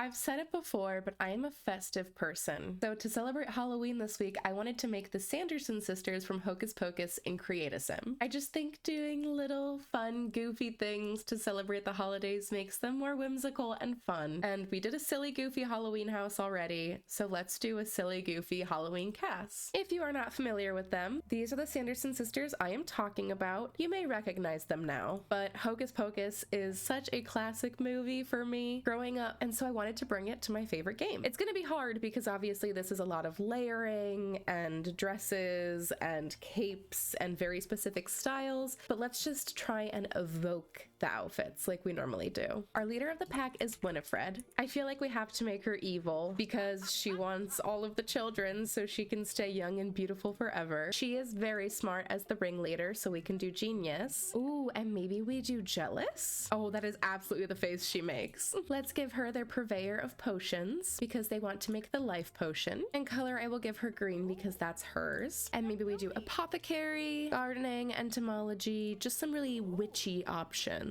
I've said it before, but I am a festive person. So to celebrate Halloween this week, I wanted to make the Sanderson Sisters from Hocus Pocus and create a sim. I just think doing little fun, goofy things to celebrate the holidays makes them more whimsical and fun. And we did a silly, goofy Halloween house already, so let's do a silly, goofy Halloween cast. If you are not familiar with them, these are the Sanderson Sisters I am talking about. You may recognize them now, but Hocus Pocus is such a classic movie for me growing up, and so I wanted to bring it to my favorite game. It's gonna be hard because obviously this is a lot of layering and dresses and capes and very specific styles, but let's just try and evoke the outfits like we normally do. Our leader of the pack is Winifred. I feel like we have to make her evil because she wants all of the children so she can stay young and beautiful forever. She is very smart as the ringleader, so we can do genius. Ooh, and maybe we do jealous? Oh, that is absolutely the face she makes. Let's give her their purveyor of potions because they want to make the life potion. And color, I will give her green because that's hers. And maybe we do apothecary, gardening, entomology, just some really witchy options.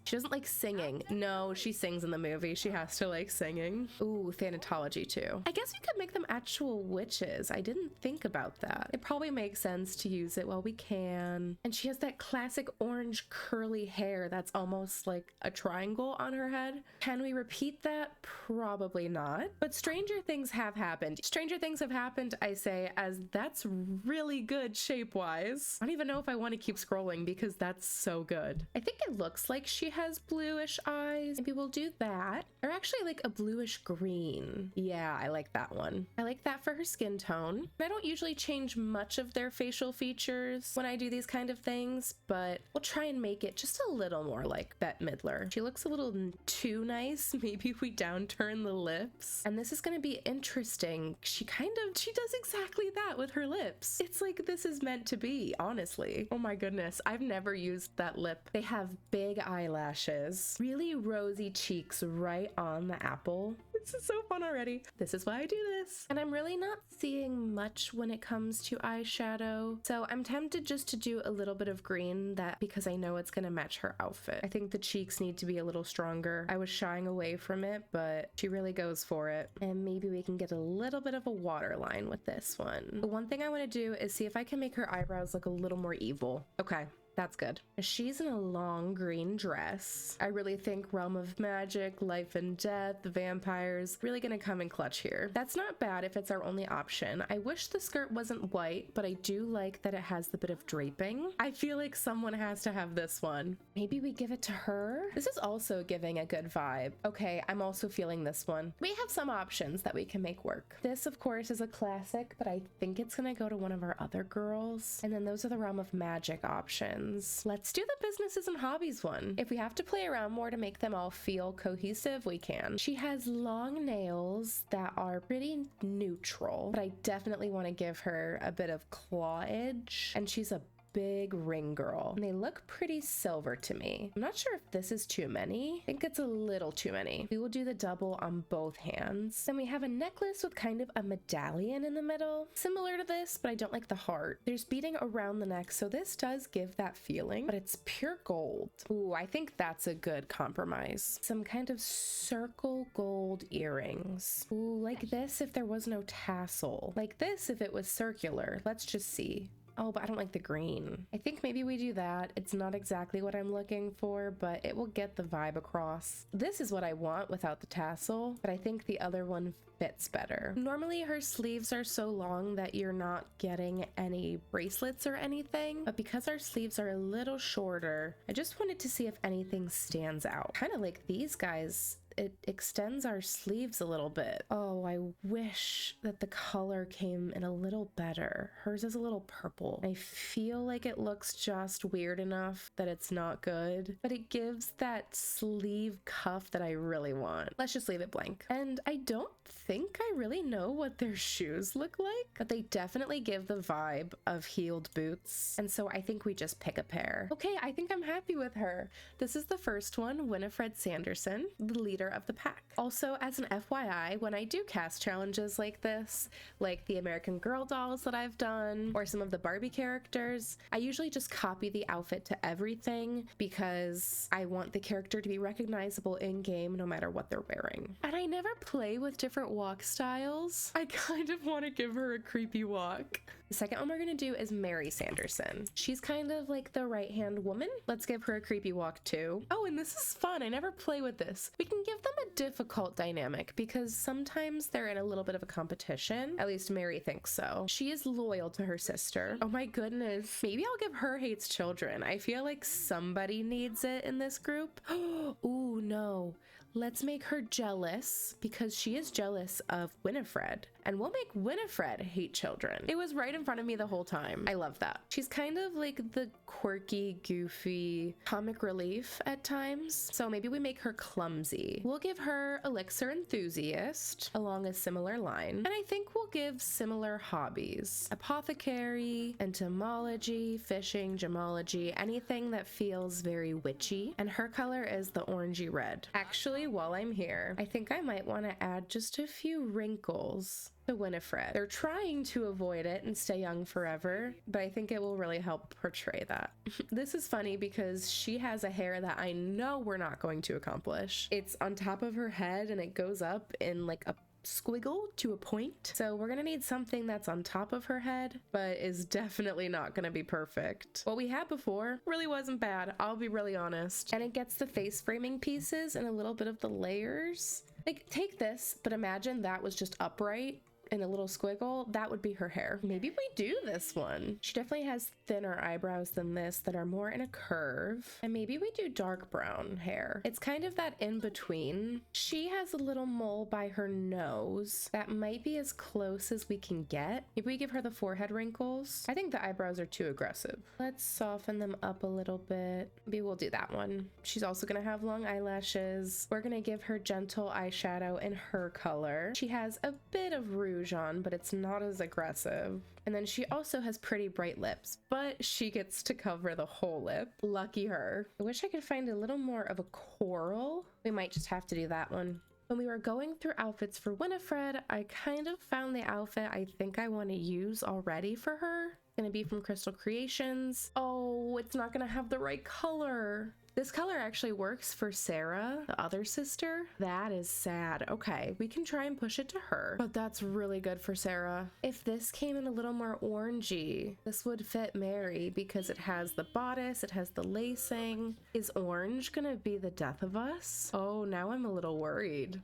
She doesn't like singing. No, she sings in the movie. She has to like singing. Ooh, thanatology too. I guess we could make them actual witches. I didn't think about that. It probably makes sense to use it while we can. And she has that classic orange curly hair that's almost like a triangle on her head. Can we repeat that? Probably not. But stranger things have happened. Stranger things have happened, I say, as that's really good shape-wise. I don't even know if I want to keep scrolling because that's so good. I think it looks like she has bluish eyes. Maybe we'll do that. Or actually like a bluish green. Yeah, I like that one. I like that for her skin tone. I don't usually change much of their facial features when I do these kind of things, but we'll try and make it just a little more like Bette Midler. She looks a little too nice. Maybe we downturn the lips. And this is going to be interesting. She does exactly that with her lips. It's like this is meant to be, honestly. Oh my goodness. I've never used that lip. They have big eyelashes, really rosy cheeks right on the apple. This is so fun already. This is why I do this. And I'm really not seeing much when it comes to eyeshadow. So I'm tempted just to do a little bit of green because I know it's going to match her outfit. I think the cheeks need to be a little stronger. I was shying away from it, but she really goes for it. And maybe we can get a little bit of a waterline with this one. The one thing I want to do is see if I can make her eyebrows look a little more evil. Okay. That's good. She's in a long green dress. I really think Realm of Magic, Life and Death, the vampires, really gonna come in clutch here. That's not bad if it's our only option. I wish the skirt wasn't white, but I do like that it has the bit of draping. I feel like someone has to have this one. Maybe we give it to her? This is also giving a good vibe. Okay, I'm also feeling this one. We have some options that we can make work. This, of course, is a classic, but I think it's gonna go to one of our other girls. And then those are the Realm of Magic options. Let's do the businesses and hobbies one. If we have to play around more to make them all feel cohesive, we can. She has long nails that are pretty neutral, but I definitely want to give her a bit of claw edge, and she's a big ring girl, and they look pretty silver to me. I'm not sure if this is too many. I think it's a little too many. We will do the double on both hands. Then we have a necklace with kind of a medallion in the middle, similar to this, but I don't like the heart. There's beading around the neck, so this does give that feeling, but it's pure gold. Ooh, I think that's a good compromise. Some kind of circle gold earrings. Ooh, like this if there was no tassel. Like this if it was circular. Let's just see. Oh, but I don't like the green. I think maybe we do that. It's not exactly what I'm looking for, but it will get the vibe across. This is what I want without the tassel, but I think the other one fits better. Normally her sleeves are so long that you're not getting any bracelets or anything, but because our sleeves are a little shorter, I just wanted to see if anything stands out. Kind of like these guys. It extends our sleeves a little bit. Oh, I wish that the color came in a little better. Hers is a little purple. I feel like it looks just weird enough that it's not good, but it gives that sleeve cuff that I really want. Let's just leave it blank. And I don't think I really know what their shoes look like, but they definitely give the vibe of heeled boots. And so I think we just pick a pair. Okay, I think I'm happy with her. This is the first one, Winifred Sanderson, the leader leader of the pack. Also, as an FYI, when I do cast challenges like this, like the American Girl dolls that I've done, or some of the Barbie characters, I usually just copy the outfit to everything because I want the character to be recognizable in-game no matter what they're wearing. And I never play with different walk styles. I kind of want to give her a creepy walk. The second one we're gonna do is Mary Sanderson. She's kind of like the right-hand woman. Let's give her a creepy walk too. Oh, and this is fun. I never play with this. We can give them a difficult dynamic because sometimes they're in a little bit of a competition. At least Mary thinks so. She is loyal to her sister. Oh my goodness. Maybe I'll give her hates children. I feel like somebody needs it in this group. Ooh, no. Let's make her jealous because she is jealous of Winifred, and we'll make Winifred hate children. It was right in front of me the whole time. I love that. She's kind of like the quirky, goofy comic relief at times. So maybe we make her clumsy. We'll give her elixir enthusiast along a similar line. And I think we'll give similar hobbies: apothecary, entomology, fishing, gemology, anything that feels very witchy. And her color is the orangey red. Actually, while I'm here, I think I might want to add just a few wrinkles to Winifred. They're trying to avoid it and stay young forever, but I think it will really help portray that. This is funny because she has a hair that I know we're not going to accomplish. It's on top of her head and it goes up in like a squiggle to a point. So we're gonna need something that's on top of her head, but is definitely not gonna be perfect. What we had before really wasn't bad, I'll be really honest. And it gets the face framing pieces and a little bit of the layers. Like, take this, but imagine that was just upright in a little squiggle. That would be her hair. Maybe we do this one. She definitely has thinner eyebrows than this that are more in a curve. And maybe we do dark brown hair. It's kind of that in between. She has a little mole by her nose. That might be as close as we can get. Maybe we give her the forehead wrinkles. I think the eyebrows are too aggressive. Let's soften them up a little bit. Maybe we'll do that one. She's also gonna have long eyelashes. We're gonna give her gentle eyeshadow in her color. She has a bit of rouge on, but it's not as aggressive. And then she also has pretty bright lips, but she gets to cover the whole lip. Lucky her. I wish I could find a little more of a coral. We might just have to do that one. When we were going through outfits for Winifred, I kind of found the outfit I think I want to use already for her. It's gonna be from Crystal Creations. Oh, it's not gonna have the right color. This color actually works for Sarah, the other sister. That is sad. Okay, we can try and push it to her, but that's really good for Sarah. If this came in a little more orangey, this would fit Mary because it has the bodice, it has the lacing. Is orange gonna be the death of us? Oh, now I'm a little worried.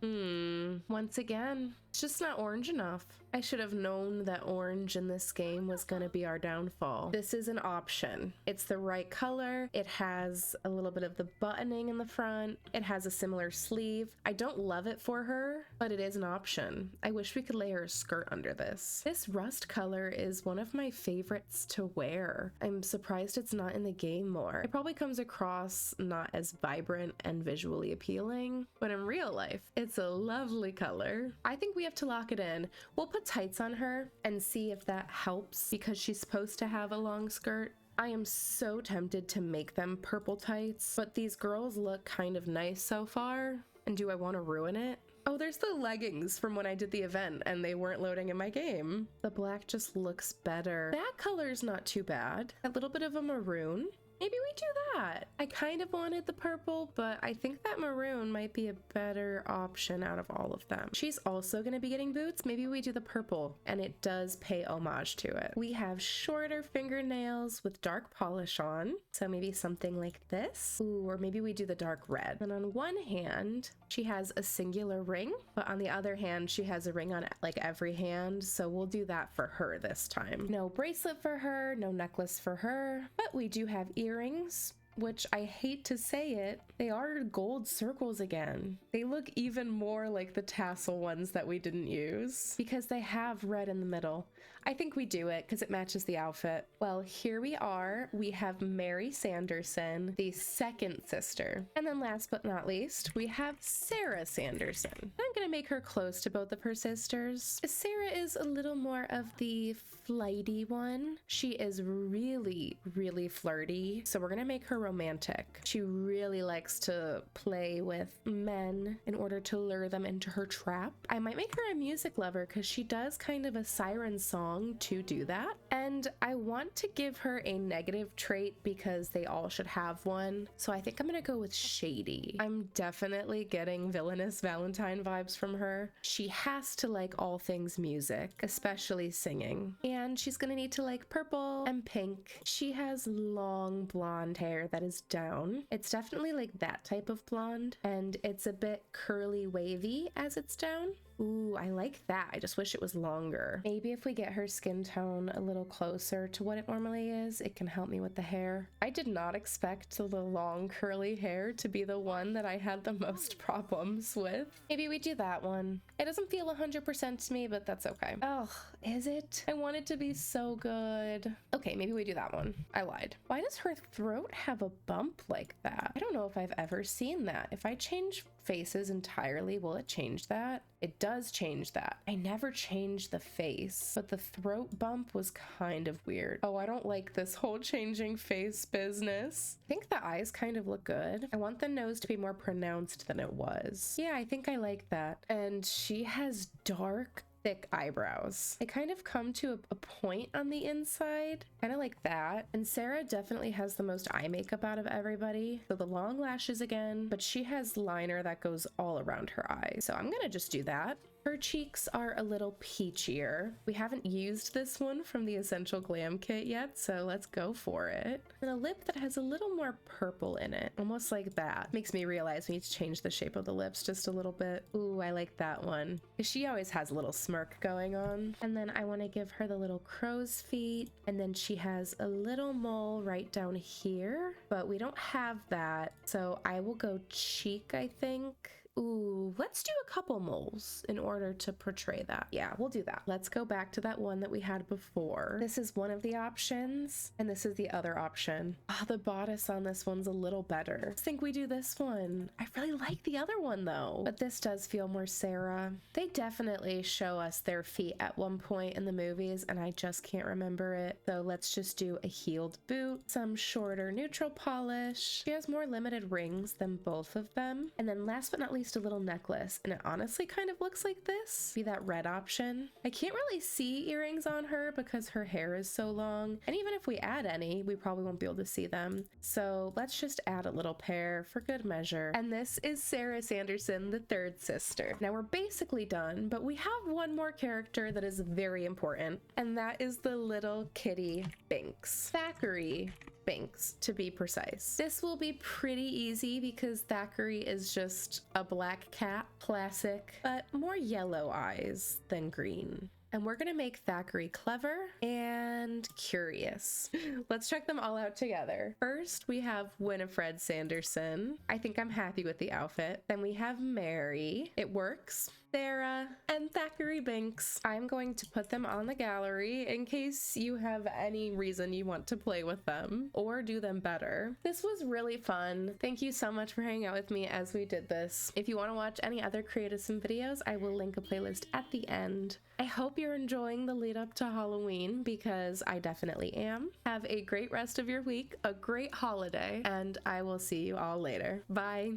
Once again, it's just not orange enough. I should have known that orange in this game was gonna be our downfall. This is an option. It's the right color. It has a little bit of the buttoning in the front. It has a similar sleeve. I don't love it for her, but it is an option. I wish we could lay her a skirt under this. This rust color is one of my favorites to wear. I'm surprised it's not in the game more. It probably comes across not as vibrant and visually appealing, but in real life, it's a lovely color. I think we have to lock it in. We'll put tights on her and see if that helps because she's supposed to have a long skirt. I am so tempted to make them purple tights, but these girls look kind of nice so far. And do I want to ruin it? Oh, there's the leggings from when I did the event and they weren't loading in my game. The black just looks better. That color's not too bad. A little bit of a maroon. Maybe we do that. I kind of wanted the purple, but I think that maroon might be a better option out of all of them. She's also gonna be getting boots. Maybe we do the purple, and it does pay homage to it. We have shorter fingernails with dark polish on, so maybe something like this. Ooh, or maybe we do the dark red. And on one hand, she has a singular ring, but on the other hand, she has a ring on like every hand, so we'll do that for her this time. No bracelet for her, no necklace for her, but we do have earrings, which I hate to say it, they are gold circles again. They look even more like the tassel ones that we didn't use because they have red in the middle. I think we do it because it matches the outfit. Well, here we are. We have Mary Sanderson, the second sister. And then last but not least, we have Sarah Sanderson. I'm gonna make her close to both of her sisters. Sarah is a little more of the flighty one. She is really, really flirty. So we're gonna make her romantic. She really likes to play with men in order to lure them into her trap. I might make her a music lover because she does kind of a siren song to do that. And I want to give her a negative trait because they all should have one. So I think I'm gonna go with shady. I'm definitely getting villainous Valentine vibes from her. She has to like all things music, especially singing. And she's gonna need to like purple and pink. She has long blonde hair that is down. It's definitely like that type of blonde, and it's a bit curly wavy as it's down. Ooh, I like that. I just wish it was longer. Maybe if we get her skin tone a little closer to what it normally is, it can help me with the hair. I did not expect the long curly hair to be the one that I had the most problems with. Maybe we do that one. It doesn't feel 100% to me, but that's okay. Oh, is it? I want it to be so good. Okay, maybe we do that one. I lied. Why does her throat have a bump like that? I don't know if I've ever seen that. If I change faces entirely, will it change that? It does change that. I never changed the face, but the throat bump was kind of weird. Oh, I don't like this whole changing face business. I think the eyes kind of look good. I want the nose to be more pronounced than it was. Yeah, I think I like that. And she has dark, thick eyebrows. They kind of come to a point on the inside, kind of like that. And Sarah definitely has the most eye makeup out of everybody. So the long lashes again, but she has liner that goes all around her eyes. So I'm gonna just do that. Her cheeks are a little peachier. We haven't used this one from the Essential Glam Kit yet, so let's go for it. And a lip that has a little more purple in it, almost like that. Makes me realize we need to change the shape of the lips just a little bit. Ooh, I like that one. She always has a little smirk going on. And then I want to give her the little crow's feet. And then she has a little mole right down here, but we don't have that. So I will go cheek, I think. Ooh, let's do a couple moles in order to portray that. Yeah, we'll do that. Let's go back to that one that we had before. This is one of the options, and this is the other option. Ah, the bodice on this one's a little better. I think we do this one. I really like the other one though, but this does feel more Sarah. They definitely show us their feet at one point in the movies, and I just can't remember it. So let's just do a heeled boot, some shorter neutral polish. She has more limited rings than both of them. And then last but not least, a little necklace, and it honestly kind of looks like this. Be that red option. I can't really see earrings on her because her hair is so long, and even if we add any, we probably won't be able to see them. So let's just add a little pair for good measure. And this is Sarah Sanderson, the third sister. Now we're basically done, but we have one more character that is very important, and that is the little kitty Binx. Thackery Binx, to be precise. This will be pretty easy because Thackery is just a black cat, classic, but more yellow eyes than green. And we're gonna make Thackery clever and curious. Let's check them all out together. First, we have Winifred Sanderson. I think I'm happy with the outfit. Then we have Mary. It works. Sarah, and Thackery Binx. I'm going to put them on the gallery in case you have any reason you want to play with them or do them better. This was really fun. Thank you so much for hanging out with me as we did this. If you want to watch any other Creatism videos, I will link a playlist at the end. I hope you're enjoying the lead up to Halloween because I definitely am. Have a great rest of your week, a great holiday, and I will see you all later. Bye.